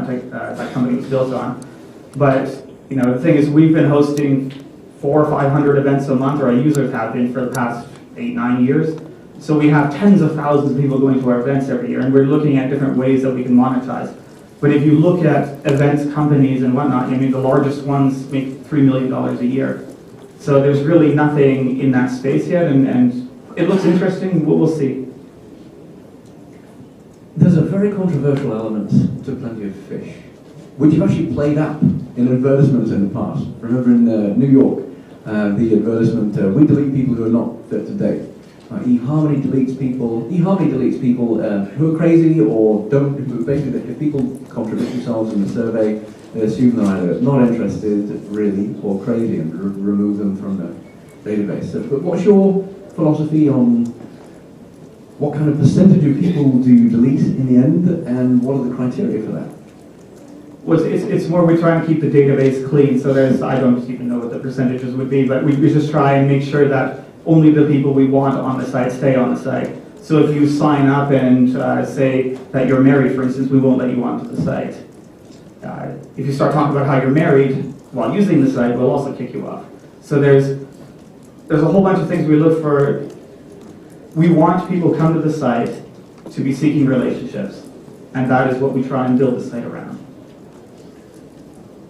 that company was built on. But the thing is, we've been hosting 400 or 500 events a month, or our users have been for the past 8-9 years. So we have tens of thousands of people going to our events every year, and we're looking at different ways that we can monetize. But if you look at events companies and whatnot, the largest ones make $3 million a year. So there's really nothing in that space yet, and it looks interesting. We'll see. There's a very controversial element to PlentyOfFish, which you've actually played up in advertisements in the past. Remember in New York, the advertisement, we delete people who are not fit to date. eHarmony deletes people who are crazy or don't, basically if people contradict themselves in the survey, they assume they're either not interested really or crazy and remove them from the database. So, but what's your philosophy on what kind of percentage of people do you delete in the end, and what are the criteria for that? Well, it's more we're trying to keep the database clean, so I don't even know what the percentages would be, but we just try and make sure that only the people we want on the site stay on the site. So if you sign up and say that you're married, for instance, we won't let you onto the site. If you start talking about how you're married while using the site, we'll also kick you off. So there's a whole bunch of things we look for. We want people to come to the site to be seeking relationships, and that is what we try and build the site around.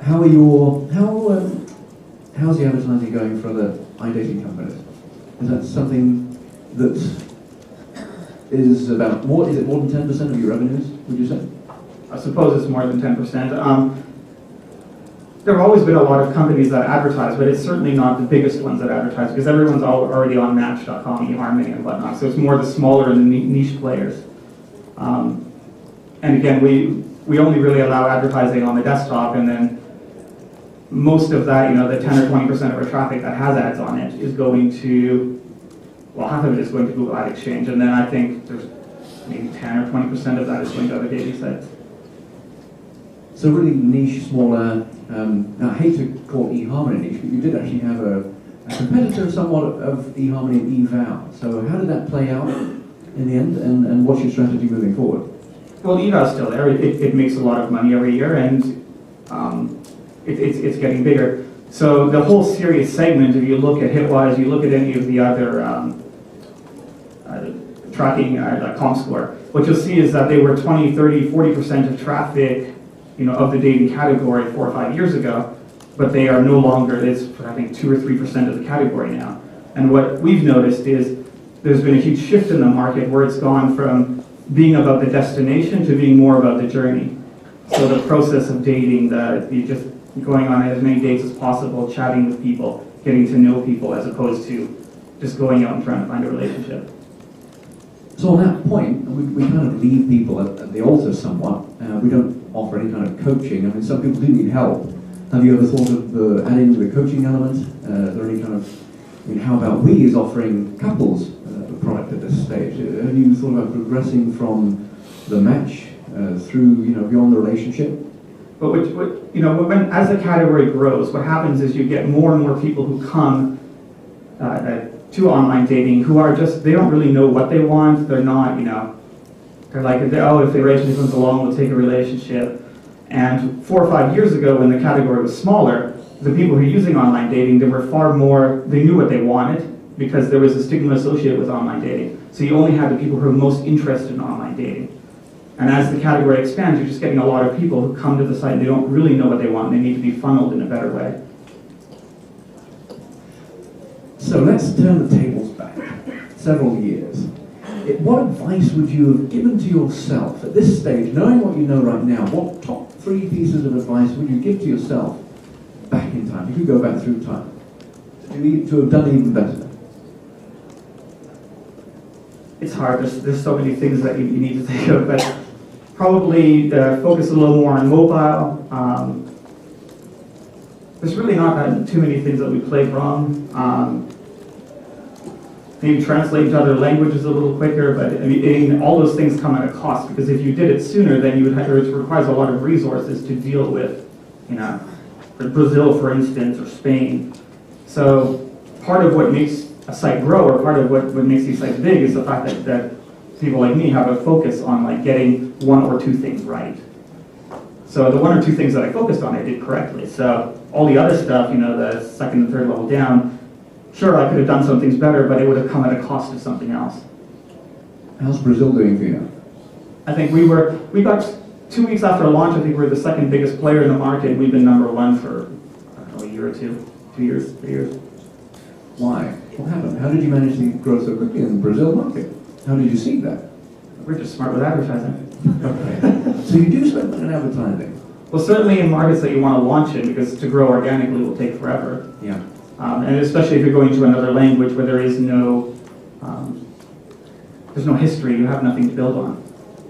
How's the advertising going for the iDating companies? Is that something that is about more? Is it more than 10% of your revenues? Would you say? I suppose it's more than 10%. There have always been a lot of companies that advertise, but it's certainly not the biggest ones that advertise because everyone's already on Match.com, eHarmony, and whatnot. So it's more the smaller and niche players. And again, we only really allow advertising on the desktop, and then most of that, the 10 or 20% of our traffic that has ads on it is going to, well, half of it is going to Google Ad Exchange, and then I think there's maybe 10 or 20% of that is going to other dating sites. So really niche, smaller. Now I hate to call eHarmony niche, but you did actually have a competitor somewhat of eHarmony and eVow. So how did that play out in the end, and what's your strategy moving forward? Well, eVow's still there. It makes a lot of money every year, and it's getting bigger. So the whole serious segment, if you look at Hitwise, you look at any of the other tracking like ComScore, what you'll see is that they were 20, 30, 40% of traffic, of the dating category 4 or 5 years ago, but they are no longer. It's I think 2 or 3% of the category now. And what we've noticed is there's been a huge shift in the market where it's gone from being about the destination to being more about the journey. So the process of dating, you just going on as many dates as possible, chatting with people, getting to know people, as opposed to just going out and trying to find a relationship. So on that point, we kind of leave people at the altar somewhat. We don't offer any kind of coaching. I mean, some people do need help. Have you ever thought of adding the coaching element? Is there any kind of, how about we is offering couples a product at this stage? Have you thought about progressing from the match through, beyond the relationship? But as the category grows, what happens is you get more and more people who come to online dating who are they don't really know what they want. They're not, they're like, if the relationship comes along, we'll take a relationship. And 4 or 5 years ago, when the category was smaller, the people who are using online dating, they knew what they wanted because there was a stigma associated with online dating. So you only had the people who are most interested in online dating. And as the category expands, you're just getting a lot of people who come to the site and they don't really know what they want, and they need to be funneled in a better way. So let's turn the tables back several years. What advice would you have given to yourself at this stage, knowing what you know right now? What top 3 pieces of advice would you give to yourself back in time, if you go back through time, to have done even better? It's hard. There's so many things that you need to think of, but probably focus a little more on mobile. There's really not too many things that we played wrong. Maybe translate to other languages a little quicker, but all those things come at a cost, because if you did it sooner, then you would have, it requires a lot of resources to deal with, Brazil, for instance, or Spain. So part of what makes a site grow, or part of what makes these sites big, is the fact that people like me have a focus on getting 1 or 2 things right. So the one or two things that I focused on, I did correctly. So all the other stuff, you know, the second and third level down, sure, I could have done some things better, but it would have come at a cost of something else. How's Brazil doing for you? I think we got 2 weeks after launch, I think we were the second biggest player in the market. We've been number one for, I don't know, a year or two, 2 years, 3 years. Why? What happened? How did you manage to grow so quickly in the Brazil market? How did you see that? We're just smart with advertising. Okay. So you do spend money on advertising? Well, certainly in markets that you want to launch in, because to grow organically will take forever. Yeah. And especially if you're going to another language where there is there's no history, you have nothing to build on.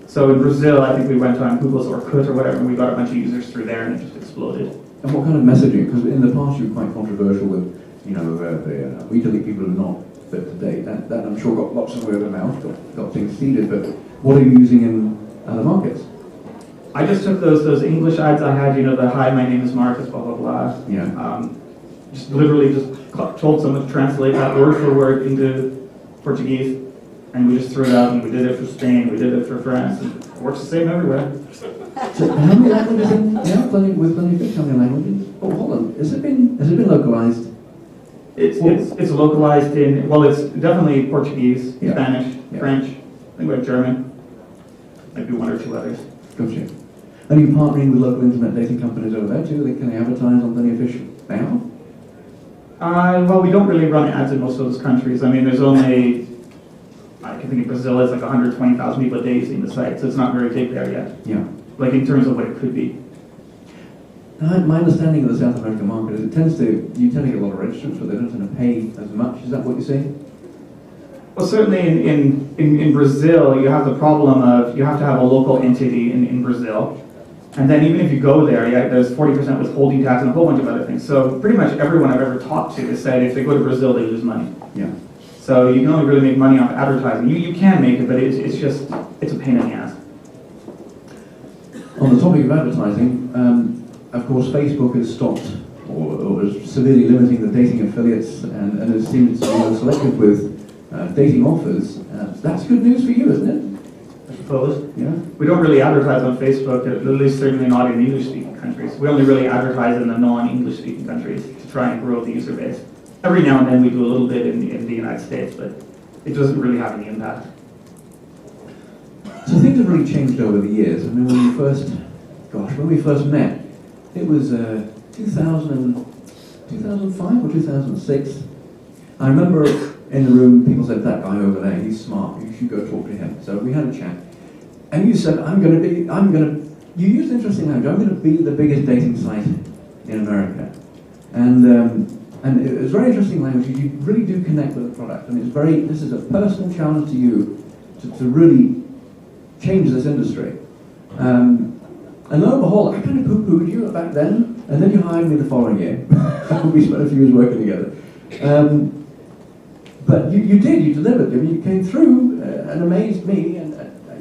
So in Brazil, I think we went on Google's Orkut or whatever, and we got a bunch of users through there, and it just exploded. And what kind of messaging? Because in the past you were quite controversial with, you know, we delete people who are not fit to date. That I'm sure got lots of word of mouth, got things seeded, but what are you using in other markets? I just took those English ads I had, you know, the hi, my name is Markus, blah, blah, blah. Yeah. Just literally just told someone to translate that word for word into Portuguese, and we just threw it out, and we did it for Spain, we did it for France, and it works the same everywhere. So how many languages in, yeah, with PlentyOfFish, how many languages? Oh, hold on, has it been localized? It's localized in, well, it's definitely Portuguese, Yeah. Spanish, Yeah. French, I think we have German, maybe one or two others. Gotcha. Are you partnering with local internet dating companies over there too? Can they advertise on PlentyOfFish now? Well, we don't really run ads in most of those countries. I mean, there's only, I can think in Brazil, it's like 120,000 people a day using the site, so it's not very big there yet. Yeah. Like in terms of what it could be. My understanding of the South American market is you tend to get a lot of registrants, but they don't tend to pay as much. Is that what you're saying? Well, certainly in Brazil, you have the problem of you have to have a local entity in Brazil. And then even if you go there, yeah, there's 40% withholding tax and a whole bunch of other things. So pretty much everyone I've ever talked to has said if they go to Brazil, they lose money. Yeah. So you can only really make money off advertising. You can make it, but it's a pain in the ass. On the topic of advertising, of course, Facebook has stopped or is severely limiting the dating affiliates and has seemed to be more selective with dating offers. That's good news for you, isn't it? I suppose. Yeah. We don't really advertise on Facebook, at least certainly not in English-speaking countries. We only really advertise in the non-English-speaking countries to try and grow the user base. Every now and then we do a little bit in the United States, but it doesn't really have any impact. So things have really changed over the years. I mean, when we first met, it was 2005 or 2006. I remember in the room, people said, that guy over there, he's smart, you should go talk to him. So we had a chat. And you said, you used interesting language, I'm going to be the biggest dating site in America. And it was very interesting language. You really do connect with the product. And this is a personal challenge to you to really change this industry. And lo and behold, I kind of poo-pooed you back then, and then you hired me the following year. We spent a few years working together. But you delivered. I mean, you came through and amazed me, and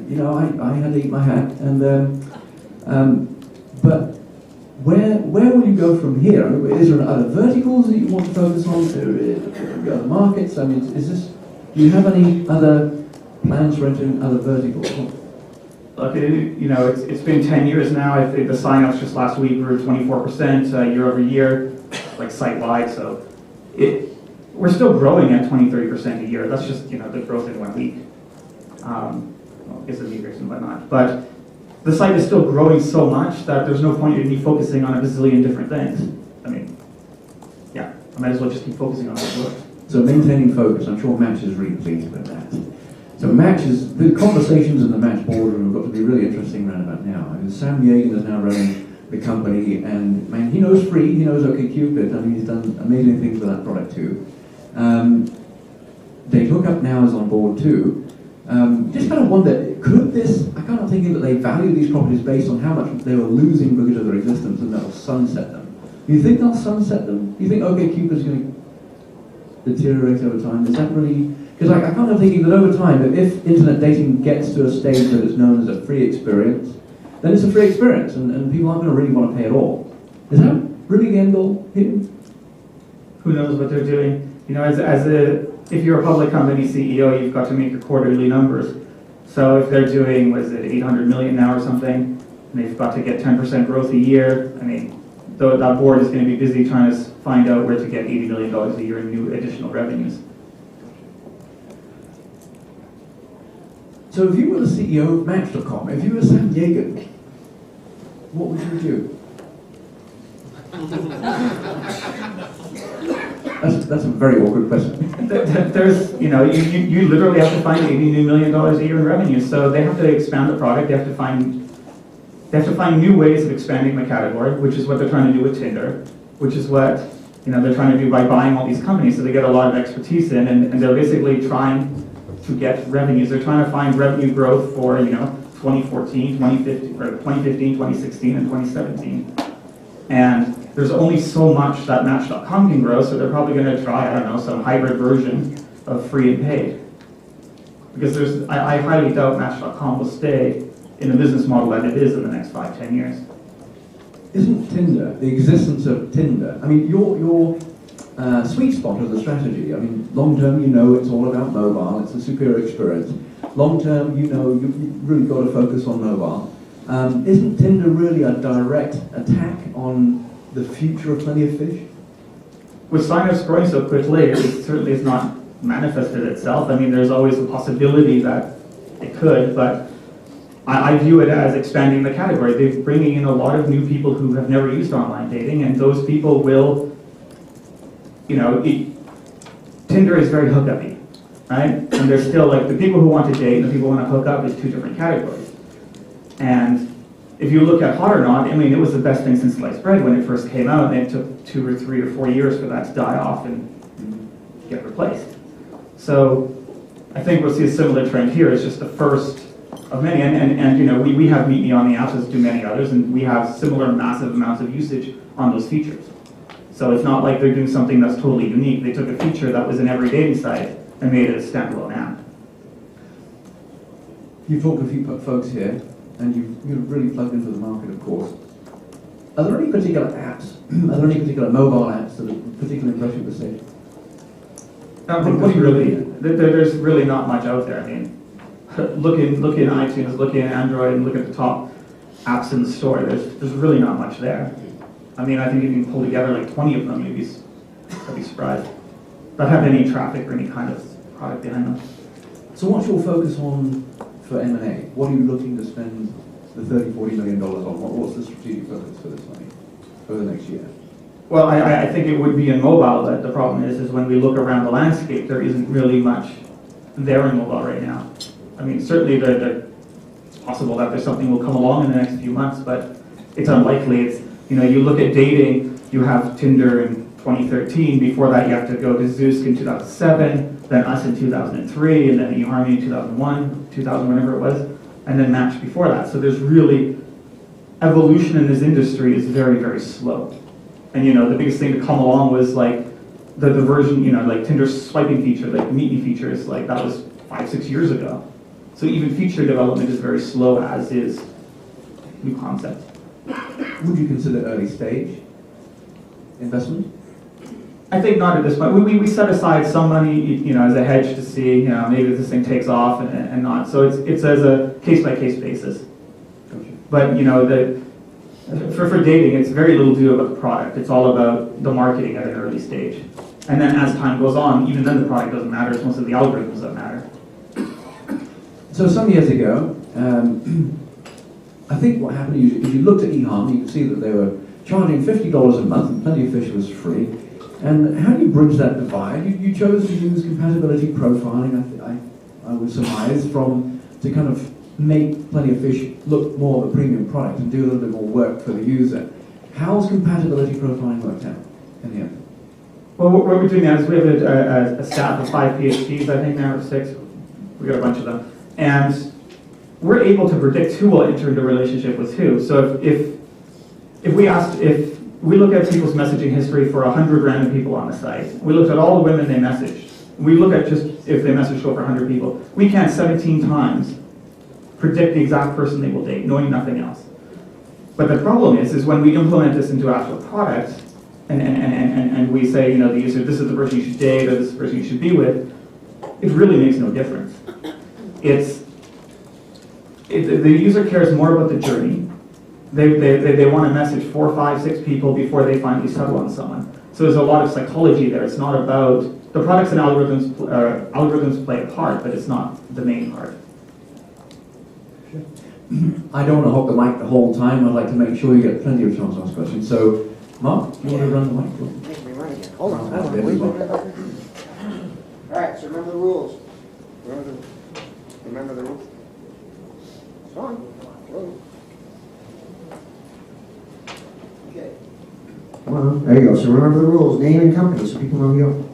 you know, I had to eat my hat. But where will you go from here? I mean, is there other verticals that you want to focus on? Other markets? I mean, do you have any other plans for entering other verticals? Look, you know, it's been 10 years now. I think the sign-ups just last week grew 24% year over year, like site-wide. So we're still growing at 20-30% a year. That's just, you know, the growth in 1 week. Well, I guess the meters and whatnot. But the site is still growing so much that there's no point in me focusing on a bazillion different things. I mean, yeah, I might as well just keep focusing on what works. So maintaining focus, I'm sure Match is really pleased with that. So the conversations in the Match boardroom have got to be really interesting right about now. I mean, Sam Yagan is now running the company, and man, he knows Free, he knows OkCupid. I mean, he's done amazing things with that product too. They Hook Up now is on board too. Just kind of wonder, could this, I kind of thinking that they value these properties based on how much they were losing because of their existence, and that'll sunset them. Do you think they'll sunset them? Do you think OkCupid is going to deteriorate over time? Is that really... Because I kind of thinking that over time, if internet dating gets to a stage that is known as a free experience, then it's a free experience, and people aren't going to really want to pay at all. Is that really the end goal here? Who knows what they're doing? You know, if you're a public company CEO, you've got to make your quarterly numbers. So if they're doing, was it 800 million now or something, and they've got to get 10% growth a year. I mean, that board is going to be busy trying to find out where to get $80 million a year in new additional revenues. So if you were the CEO of Match.com, if you were Sam Yeagan, what would you do? That's a very awkward question. There's, you literally have to find $80 million a year in revenue. So they have to expand the product. They have to find new ways of expanding the category, which is what they're trying to do with Tinder, which is what they're trying to do by buying all these companies. So they get a lot of expertise in, and they're basically trying to get revenues. They're trying to find revenue growth for 2014, 2015, or 2015, 2016, and 2017. And there's only so much that Match.com can grow, so they're probably going to try, I don't know, some hybrid version of free and paid. Because I highly doubt Match.com will stay in the business model that it is in the next 5-10 years. Isn't Tinder, the existence of Tinder, I mean, your sweet spot of the strategy, I mean, long term, it's all about mobile, it's a superior experience. Long term, you've really got to focus on mobile. Isn't Tinder really a direct attack on the future of Plenty of Fish? With sign-ups growing so quickly, it certainly has not manifested itself. I mean, there's always a possibility that it could, but I view it as expanding the category. They're bringing in a lot of new people who have never used online dating, and those people will, Tinder is very hookup-y, right? And there's still, the people who want to date and the people who want to hook up is two different categories. And if you look at Hot or Not, I mean, it was the best thing since sliced bread when it first came out, and it took 2 or 3 or 4 years for that to die off and get replaced. So I think we'll see a similar trend here. It's just the first of many, and we have Meet Me on the apps, as do many others, and we have similar massive amounts of usage on those features. So it's not like they're doing something that's totally unique. They took a feature that was in every dating site and made it a standalone app. You've talked to a few folks here, and you've really plugged into the market, of course. Are there any particular apps, are there any particular mobile apps that are particularly impressive to see? I don't think there's really not much out there. I mean, look in iTunes, look in Android, and look at the top apps in the store. There's really not much there. I mean, I think if you can pull together 20 of them, I'd be surprised. That have any traffic or any kind of product behind them. So what's your focus on for M&A? What are you looking to spend the $30-40 million on? What's the strategic focus for this money for the next year? Well, I think it would be in mobile. That the problem is when we look around the landscape, there isn't really much there in mobile right now. I mean, certainly it's possible that there's something will come along in the next few months, but it's unlikely. It's you look at dating, you have Tinder in 2013. Before that, you have to go to Zoosk in 2007, then Us in 2003, and then eHarmony in 2001, 2000, whenever it was, and then Match before that. So there's really evolution in this industry is very, very slow. And the biggest thing to come along was the version, Tinder's swiping feature, Meet Me features, that was 5-6 years ago. So even feature development is very slow, as is new concept. Would you consider early stage investment? I think not at this point. We set aside some money, as a hedge to see, maybe this thing takes off and not. So it's as a case-by-case basis. Gotcha. But, for dating, it's very little to do about the product. It's all about the marketing at an early stage. And then as time goes on, even then the product doesn't matter. It's mostly the algorithms that matter. So some years ago, I think what happened is if you looked at eHarmony, you could see that they were charging $50 a month and Plenty of Fish was free. And how do you bridge that divide? You chose to use compatibility profiling, I would surmise, to kind of make Plenty of Fish look more of a premium product and do a little bit more work for the user. How's compatibility profiling worked out in the end? Well, what we're doing now is we have a staff of 5 PhDs, I think now, or 6. We've got a bunch of them. And we're able to predict who will enter into a relationship with who. So if we look at people's messaging history for 100 random people on the site, we looked at all the women they messaged. We look at just if they messaged over 100 people. We can 17 times predict the exact person they will date, knowing nothing else. But the problem is when we implement this into actual products, and we say, the user, this is the person you should date, or this is the person you should be with, it really makes no difference. The user cares more about the journey They want to message 4, 5, 6 people before they finally settle on someone. So there's a lot of psychology there. It's not about, the products and algorithms play a part, but it's not the main part. I don't want to hog the mic the whole time. I'd like to make sure you get plenty of chance to ask questions. So, Mark, you want to run the mic? Make me run again. Hold on. Wait. All right, so remember the rules. Remember the rules. It's on. Whoa. Okay. Well, there you go. So remember the rules. Name and company so people know you.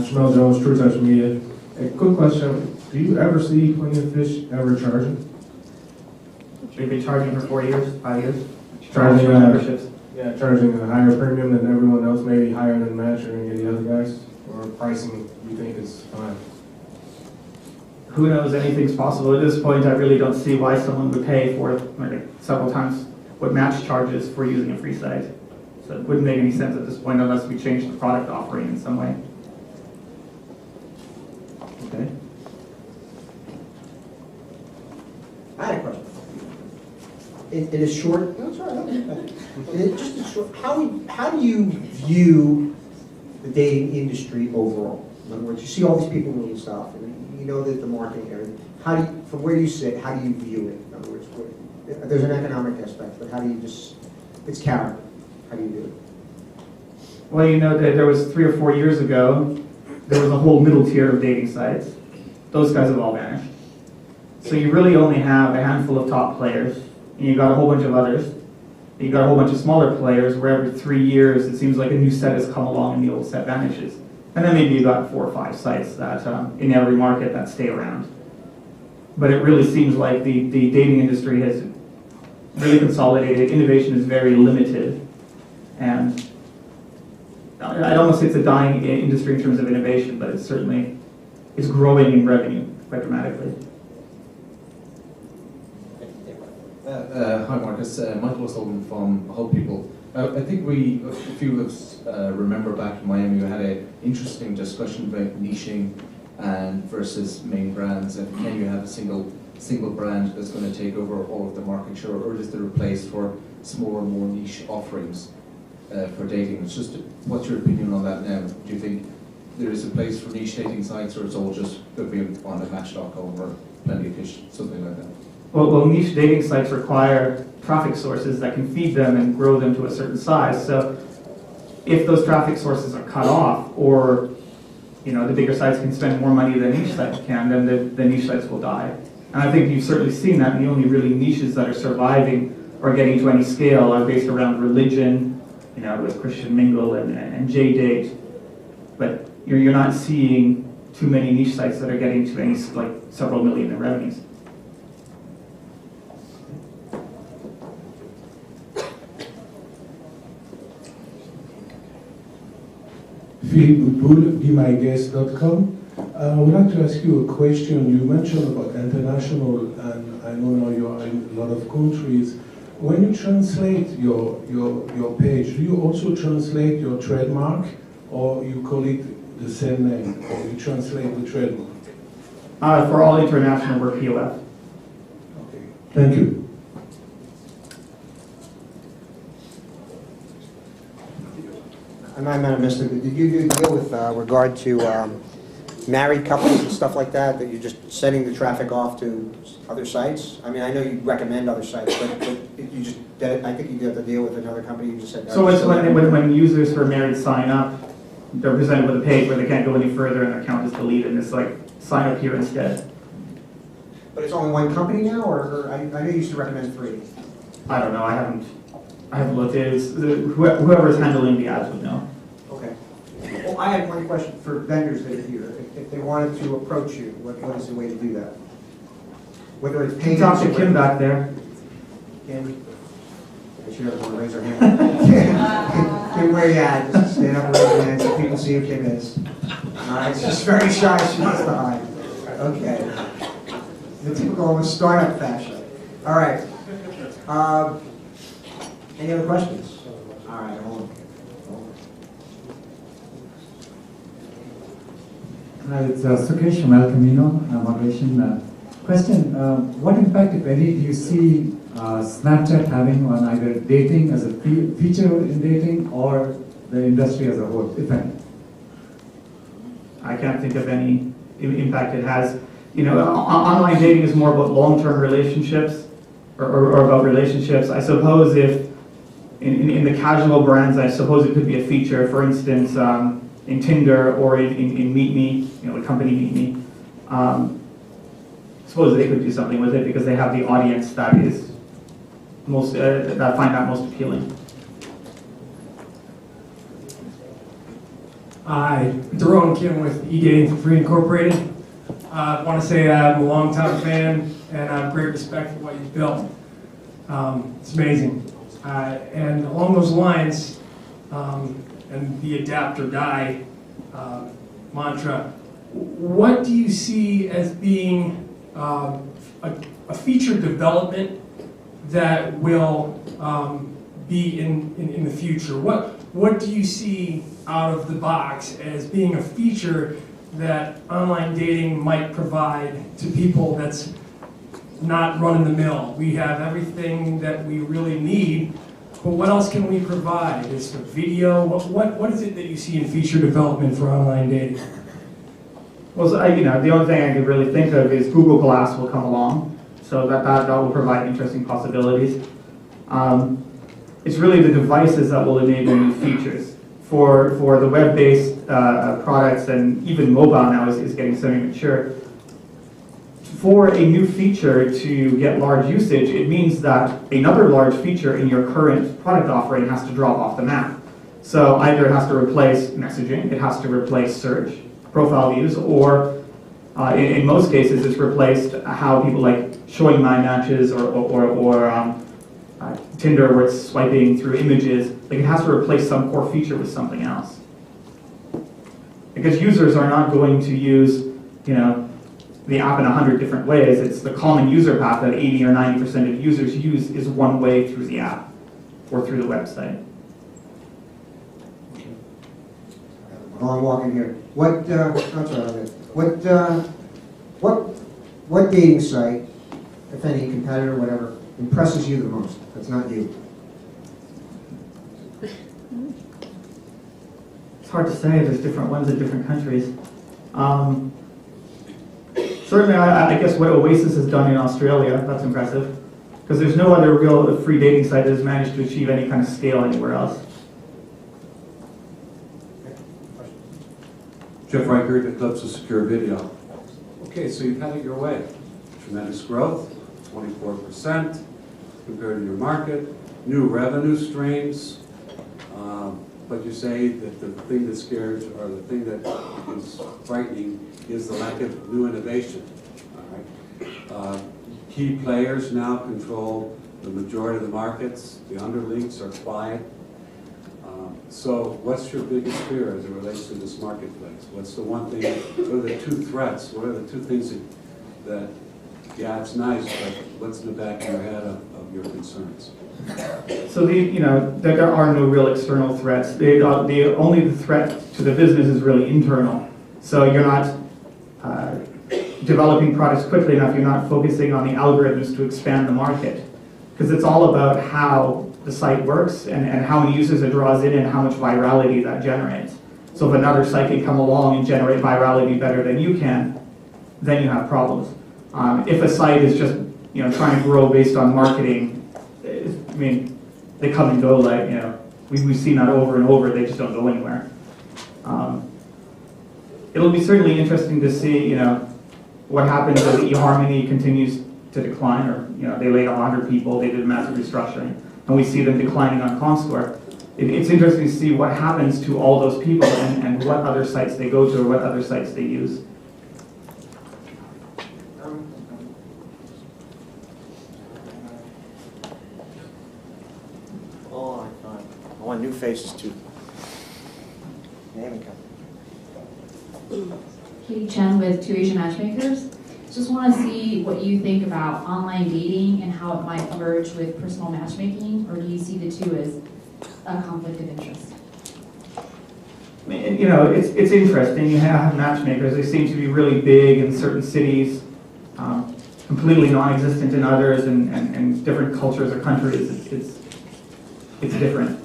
Shamel Jones, True Touch Media. A quick question. Do you ever see PlentyOfFish ever charging? Should we be charging for 4 years, 5 years? Charging memberships. Yeah, charging a higher premium than everyone else, maybe higher than Match or any of the other guys? Or pricing you think is fine? Who knows, anything's possible. At this point, I really don't see why someone would pay for several times what Match charges for using a free site. So it wouldn't make any sense at this point unless we change the product offering in some way. Okay. I had a question. In a short, no, it's all right. Just a short, how do you view the dating industry overall? In other words, you see all these people doing stuff, and you know that the marketing area. How do you, from where you sit, how do you view it? In other words, there's an economic aspect, but how do you just? It's character. How do you do it? Well, you know that there was 3 or 4 years ago, there was a whole middle tier of dating sites. Those guys have all vanished. So you really only have a handful of top players, and you got a whole bunch of others. And you got a whole bunch of smaller players where every 3 years it seems like a new set has come along and the old set vanishes. And then maybe you got 4 or 5 sites that in every market that stay around. But it really seems like the dating industry has really consolidated. Innovation is very limited. And I'd almost say it's a dying industry in terms of innovation, but it's certainly it's growing in revenue quite dramatically. Hi Marcus, Michael O'Sullivan from Hub People. I think a few of us remember back in Miami we had an interesting discussion about niching and versus main brands, and can you have a single brand that's going to take over all of the market share, or is there a place for smaller, more niche offerings for dating? It's just, what's your opinion on that now? Do you think there is a place for niche dating sites, or it's all just going to be on a Match.com or PlentyOfFish, something like that? Well, niche dating sites require traffic sources that can feed them and grow them to a certain size. So if those traffic sources are cut off, or the bigger sites can spend more money than niche sites can, then the niche sites will die. And I think you've certainly seen that, and the only really niches that are surviving or getting to any scale are based around religion, with Christian Mingle and JDate. But you're not seeing too many niche sites that are getting to any several million in revenues. Philippe Boudboul, BeMyGuest.com. I would like to ask you a question. You mentioned about international, and I know now you are in a lot of countries. When you translate your page, do you also translate your trademark, or you call it the same name, or you translate the trademark? For all international, we're POF. Okay, thank you. I might have missed it. Did you do a deal with regard to married couples and stuff like that you're just sending the traffic off to other sites? I mean, I know you recommend other sites, but you just did, I think you did the deal with another company. You just said. So it's when users who are married sign up, they're presented with a page where they can't go any further and their account is deleted, and it's like sign up here instead. But it's only one company now, or I know you used to recommend 3. I don't know. I haven't looked. Whoever's handling the ads would know. Okay. Well, I had one question for vendors that are here. If they wanted to approach you, what is the way to do that? Whether it's payments. Talk to Kim back there. Kim, she doesn't want to raise her hand. Kim, where you at? Just stand up and raise your hand so people see who Kim is. All right, she's very shy. She wants to hide. Okay. The typical startup fashion. All right. Any other questions? All right, hold on. Hi, it's Sukesh from El Camino, migration Question, what impact, if any, do you see Snapchat having on either dating as a feature in dating or the industry as a whole, if any? I can't think of any impact it has. You know, online dating is more about long-term relationships or about relationships. I suppose if in the casual brands, I suppose it could be a feature. For instance, in Tinder or in Meet Me, you know, the company Meet Me. I suppose they could do something with it because they have the audience that is most that find that most appealing. Hi, Daron Kim with eDating for Free Incorporated. I want to say I'm a longtime fan and I have great respect for what you've built. It's amazing. And along those lines, and the adapt or die mantra, what do you see as being a feature development that will be in the future? What do you see out of the box as being a feature that online dating might provide to people that's not run-of-the-mill? We have everything that we really need, but what else can we provide? Is there video? What is it that you see in feature development for online dating? Well, so you know, the only thing I could really think of is Google Glass will come along, so that will provide interesting possibilities. It's really the devices that will enable new features. For the web-based products, and even mobile now is getting semi-mature. For a new feature to get large usage, it means that another large feature in your current product offering has to drop off the map. So either it has to replace messaging, it has to replace search, profile views, or in most cases it's replaced how people like showing my matches or Tinder where it's swiping through images. Like it has to replace some core feature with something else. Because users are not going to use, you know, the app in 100 different ways. It's the common user path that 80 or 90% of users use is one way through the app or through the website. While I'm walking here, what dating site, if any, competitor, whatever, impresses you the most? That's not you. It's hard to say. There's different ones in different countries. Certainly, I guess what Oasis has done in Australia, that's impressive. Because there's no other real free dating site that has managed to achieve any kind of scale anywhere else. Jeff Reichert, Eclipse of Secure Video. Okay, so you've had it your way. Tremendous growth, 24% compared to your market, new revenue streams, but you say that the thing that scares, or the thing that is frightening, is the lack of new innovation. All right? Key players now control the majority of the markets. The underlings are quiet. So what's your biggest fear as it relates to this marketplace? What's the one thing, what are the two threats? What are the two things that yeah, it's nice, but what's in the back of your head of your concerns? So there are no real external threats. Only the threat to the business is really internal. So you're not developing products quickly enough. You're not focusing on the algorithms to expand the market, because it's all about how the site works and how many users it draws in and how much virality that generates. So if another site can come along and generate virality better than you can, then you have problems. If a site is just trying to grow based on marketing, I mean, they come and go. Like we've seen that over and over. They just don't go anywhere. It'll be certainly interesting to see what happens as eHarmony continues to decline, or they laid off 100 people, they did massive restructuring, and we see them declining on Comscore. It's interesting to see what happens to all those people and what other sites they go to or what other sites they use. I want new faces too. Name and company. Katie Chen with Two Asian Matchmakers. Just want to see what you think about online dating and how it might merge with personal matchmaking, or do you see the two as a conflict of interest? I mean, it's interesting. You have matchmakers. They seem to be really big in certain cities. completely non-existent in others, and different cultures or countries, it's different.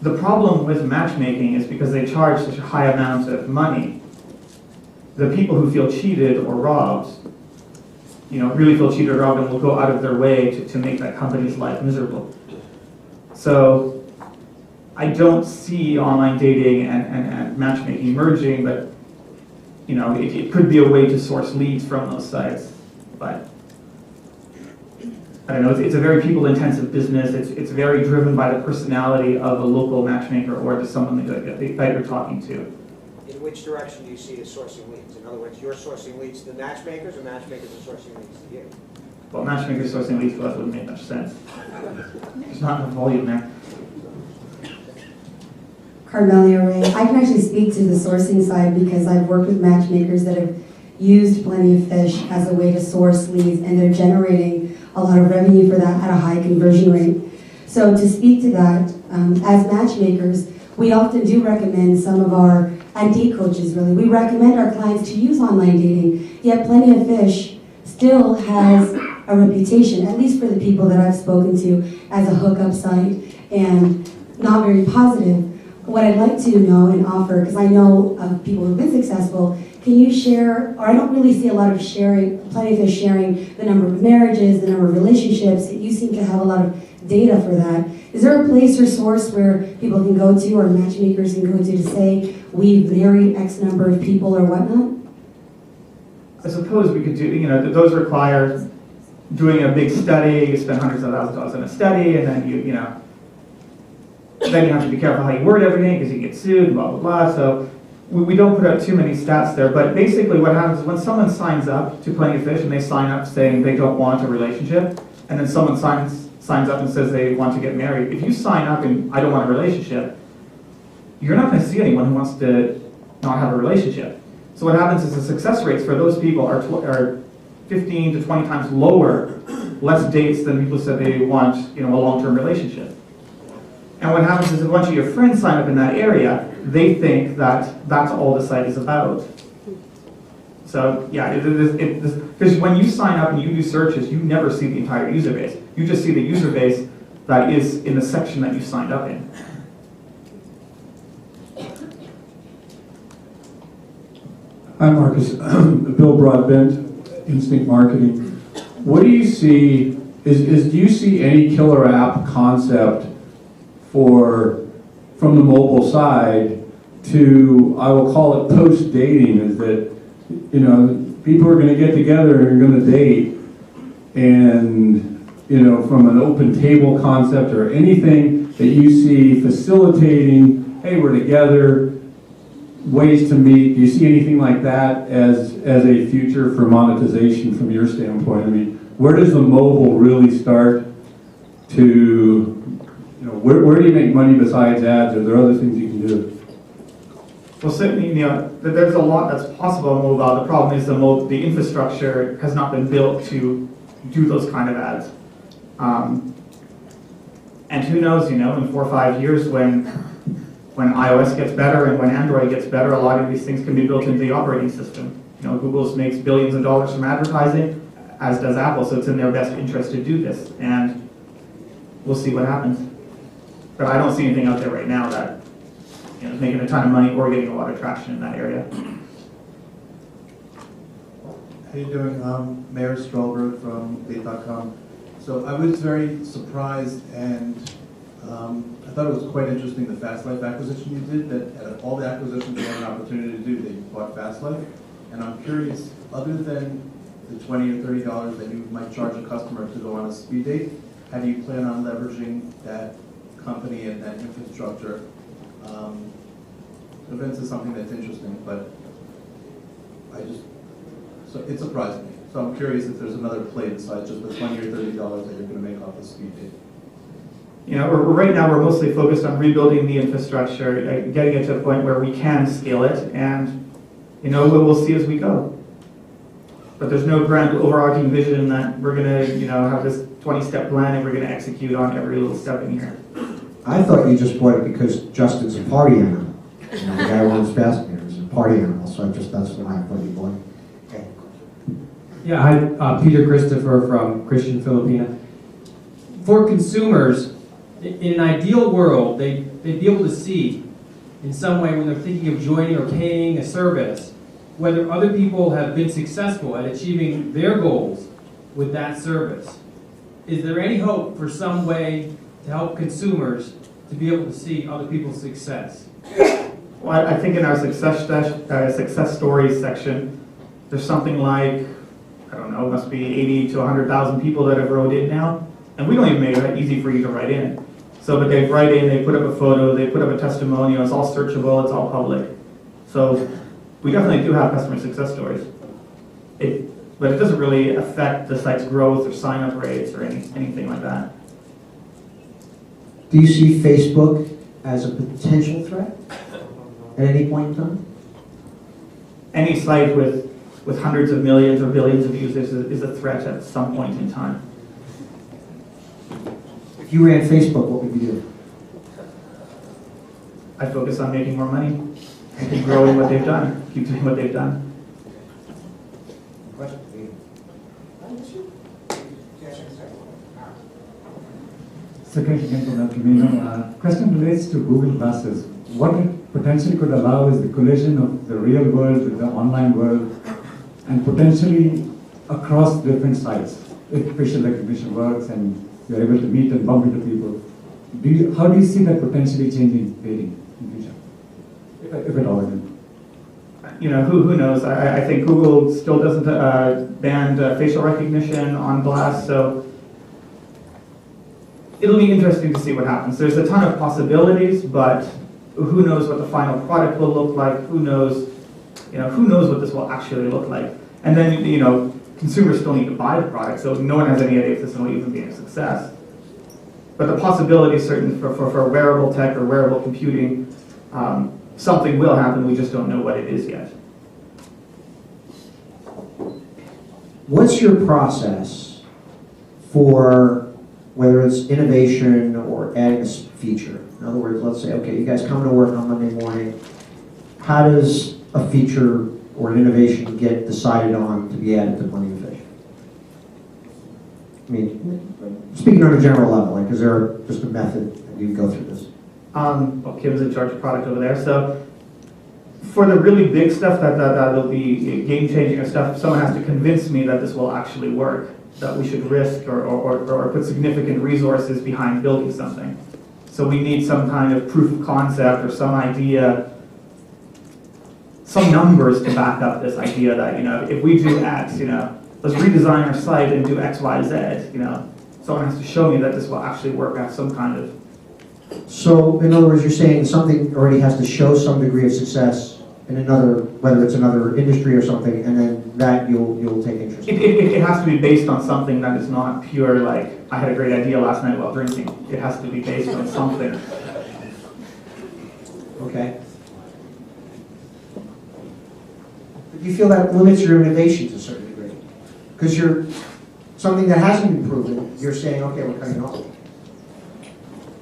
The problem with matchmaking is because they charge such a high amount of money, the people who feel cheated or robbed, really feel cheated or robbed and will go out of their way to make that company's life miserable. So I don't see online dating and matchmaking merging, but it could be a way to source leads from those sites. But I don't know, it's a very people-intensive business. It's very driven by the personality of a local matchmaker or to someone that you're talking to. In which direction do you see it sourcing leads? In other words, you're sourcing leads to the matchmakers, or matchmakers are sourcing leads to you? Well, matchmakers sourcing leads to us wouldn't make much sense. There's not enough volume there. Carmelia Ray. I can actually speak to the sourcing side because I've worked with matchmakers that have used PlentyOfFish as a way to source leads, and they're generating a lot of revenue for that at a high conversion rate. So to speak to that, as matchmakers, we often do recommend some of our, and date coaches really, we recommend our clients to use online dating, yet PlentyOfFish still has a reputation, at least for the people that I've spoken to, as a hookup site and not very positive. What I'd like to know and offer, because I know of people who've been successful, can you share, or I don't really see a lot of sharing, PlentyOfFish sharing the number of marriages, the number of relationships. You seem to have a lot of data for that. Is there a place or source where people can go to, or matchmakers can go to say, we've married X number of people or whatnot? I suppose we could do, those require doing a big study. You spend hundreds of thousands of dollars on a study, and then then you have to be careful how you word everything because you get sued, blah, blah, blah. So we don't put out too many stats there, but basically what happens is when someone signs up to PlentyOfFish and they sign up saying they don't want a relationship, and then someone signs up and says they want to get married, if you sign up and I don't want a relationship, you're not going to see anyone who wants to not have a relationship. So what happens is the success rates for those people are 15 to 20 times lower, less dates than people said they want a long-term relationship. And what happens is a bunch of your friends sign up in that area, they think that that's all the site is about. So yeah, because when you sign up and you do searches, you never see the entire user base. You just see the user base that is in the section that you signed up in. Hi Marcus, Bill Broadbent, Instinct Marketing. What do you see, do you see any killer app concept from the mobile side to, I will call it post-dating, is that, people are going to get together and are going to date, and, from an open table concept or anything that you see facilitating, hey, we're together, ways to meet, do you see anything like that as a future for monetization from your standpoint? I mean, where does the mobile really start to, where do you make money besides ads? Are there other things you can do? Well, certainly, there's a lot that's possible on mobile. The problem is the infrastructure has not been built to do those kind of ads. And who knows, in 4 or 5 years when iOS gets better and when Android gets better, a lot of these things can be built into the operating system. Google makes billions of dollars from advertising, as does Apple, so it's in their best interest to do this. And we'll see what happens. But I don't see anything out there right now that is making a ton of money or getting a lot of traction in that area. How you doing? Mayor Stolberg from Date.com. So I was very surprised, and I thought it was quite interesting, the Fast Life acquisition you did, that out of all the acquisitions you had an opportunity to do, that you bought Fast Life. And I'm curious, other than the $20 or $30 that you might charge a customer to go on a speed date, how do you plan on leveraging that company and that infrastructure? Events is something that's interesting, but so it surprised me. So I'm curious if there's another play besides just the $20 or $30 that you're going to make off the speed date. Right now we're mostly focused on rebuilding the infrastructure, getting it to a point where we can scale it, and we'll see as we go. But there's no grand overarching vision that we're going to have this 20-step plan and we're going to execute on every little step in here. I thought you just bought it because Justin's a party animal. The guy who runs Fast Beer is a party animal, so that's why I thought you bought it. Okay. Yeah, hi, Peter Christopher from Christian Filipina. For consumers, in an ideal world, they'd be able to see in some way when they're thinking of joining or paying a service, whether other people have been successful at achieving their goals with that service. Is there any hope for some way to help consumers to be able to see other people's success? Well, I think in our success stories section, there's something like, I don't know, must be 80 to 100,000 people that have wrote in now. And we don't even make it easy for you to write in. So, but they write in, they put up a photo, they put up a testimonial, it's all searchable, it's all public. So we definitely do have customer success stories. But it doesn't really affect the site's growth or sign-up rates or anything like that. Do you see Facebook as a potential threat at any point in time? Any site with hundreds of millions or billions of users is a threat at some point in time. If you ran Facebook, what would you do? I focus on making more money and keep growing what they've done, keep doing what they've done. Second again to Camino. Question relates to Google Glasses. What it potentially could allow is the collision of the real world with the online world and potentially across different sites. If facial recognition works and you're able to meet and bump into people, how do you see that potentially changing dating in the future? If at all, again. You know, who knows? I think Google still doesn't ban facial recognition on glass, so it'll be interesting to see what happens. There's a ton of possibilities, but who knows what the final product will look like? Who knows what this will actually look like? And then, you know, consumers still need to buy the product, so no one has any idea if this will even be a success. But the possibility is certain for wearable tech or wearable computing. Something will happen, we just don't know what it is yet. What's your process for whether it's innovation or adding a feature? In other words, let's say, okay, you guys come to work on Monday morning. How does a feature or an innovation get decided on to be added to PlentyOfFish? I mean, speaking on a general level, like, is there just a method that you go through this? Well, Kim's in charge of product over there, so for the really big stuff that'll be game-changing stuff, someone has to convince me that this will actually work, that we should risk or put significant resources behind building something. So we need some kind of proof of concept or some idea, some numbers to back up this idea that, you know, if we do X, you know, let's redesign our site and do X, Y, Z, you know. Someone has to show me that this will actually work out some kind of. So, in other words, you're saying something already has to show some degree of success in another, whether it's another industry or something, and then that you'll take interest in. It has to be based on something that is not pure, like, I had a great idea last night while drinking. It has to be based on something. Okay. But do you feel that limits your innovation to a certain degree? Because you're, something that hasn't been proven, you're saying, okay, we're cutting off.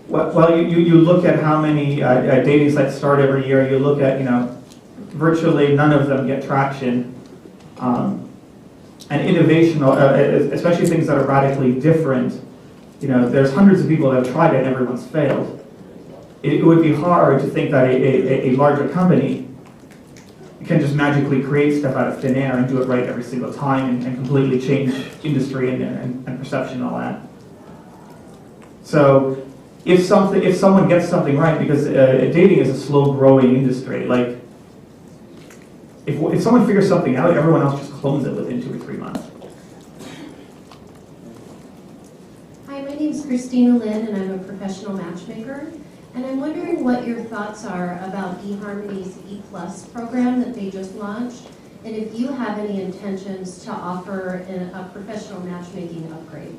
Well, you look at how many dating sites start every year. You look at, you know, virtually none of them get traction. And innovation, especially things that are radically different, you know, there's hundreds of people that have tried it and everyone's failed. It would be hard to think that a larger company can just magically create stuff out of thin air and do it right every single time and completely change industry and perception and all that. So if someone gets something right, because dating is a slow-growing industry, like if someone figures something out, everyone else just clones it within 2 or 3 months. Hi, my name is Christina Lynn, and I'm a professional matchmaker. And I'm wondering what your thoughts are about eHarmony's E+ program that they just launched, and if you have any intentions to offer a professional matchmaking upgrade.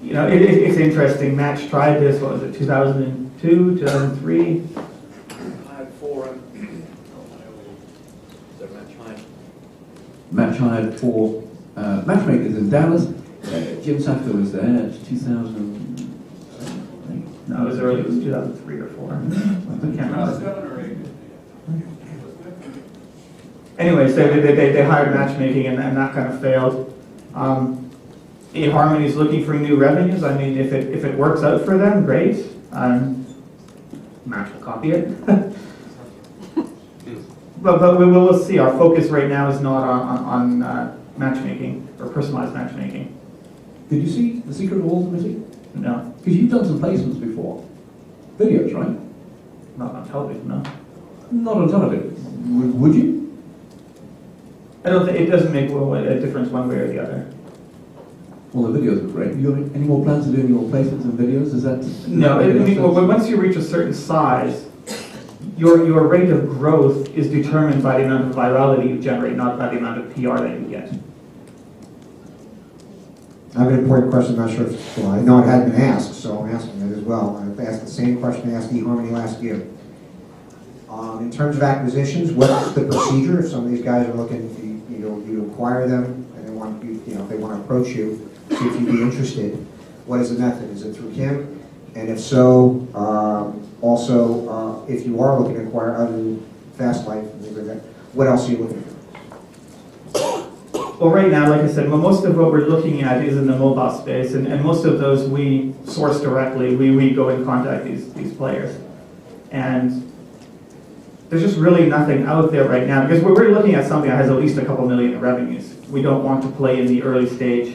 You know, it's interesting. Match tried this, what was it, 2002, 2003? I had 4. Match hired 4 matchmakers in Dallas. Jim Safka was there. It's 2000. No, it was early. It was 2003 or 4. I can't remember. anyway, so they hired matchmaking and that kind of failed. eHarmony's looking for new revenues. I mean, if it works out for them, great. Match will copy it. but we'll see. Our focus right now is not on matchmaking or personalized matchmaking. Did you see The Secret of Ultimacy? No. Because you've done some placements before. Videos, right? Not on television, no. Not on television. Would you? I don't think it doesn't make a difference one way or the other. Well, the videos are great. You have any more plans to do any more placements and videos? Is that? No, I mean, once you reach a certain size, your rate of growth is determined by the amount of virality you generate, not by the amount of PR that you get. I have an important question, I'm not sure if, well, I know it hadn't been asked, so I'm asking it as well. I've asked the same question I asked eHarmony last year. In terms of acquisitions, what's the procedure if some of these guys are looking, you acquire them and they want you, if they want to approach you, see if you'd be interested, what is the method? Is it through Kim? And if so, also, if you are looking to acquire other than Fast Life and things like that, what else are you looking for? Well, right now, like I said, most of what we're looking at is in the mobile space, and most of those we source directly. We go and contact these players. And there's just really nothing out there right now, because we're looking at something that has at least a couple million in revenues. We don't want to play in the early stage.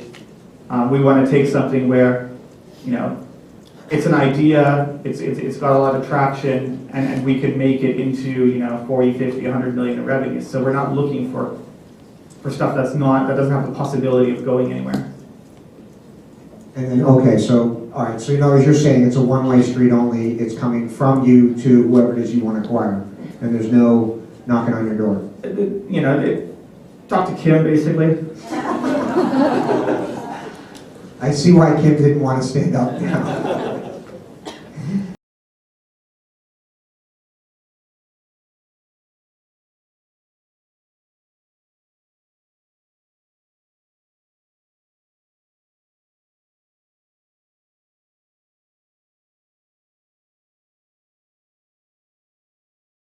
We want to take something where, it's an idea, it's got a lot of traction, and we could make it into, 40, 50, 100 million in revenues. So we're not looking for stuff that doesn't have the possibility of going anywhere. And then, okay, so, all right, so as you're saying, it's a one-way street only, it's coming from you to whoever it is you want to acquire, and there's no knocking on your door. Talk to Kim, basically. I see why Kim didn't want to stand up now.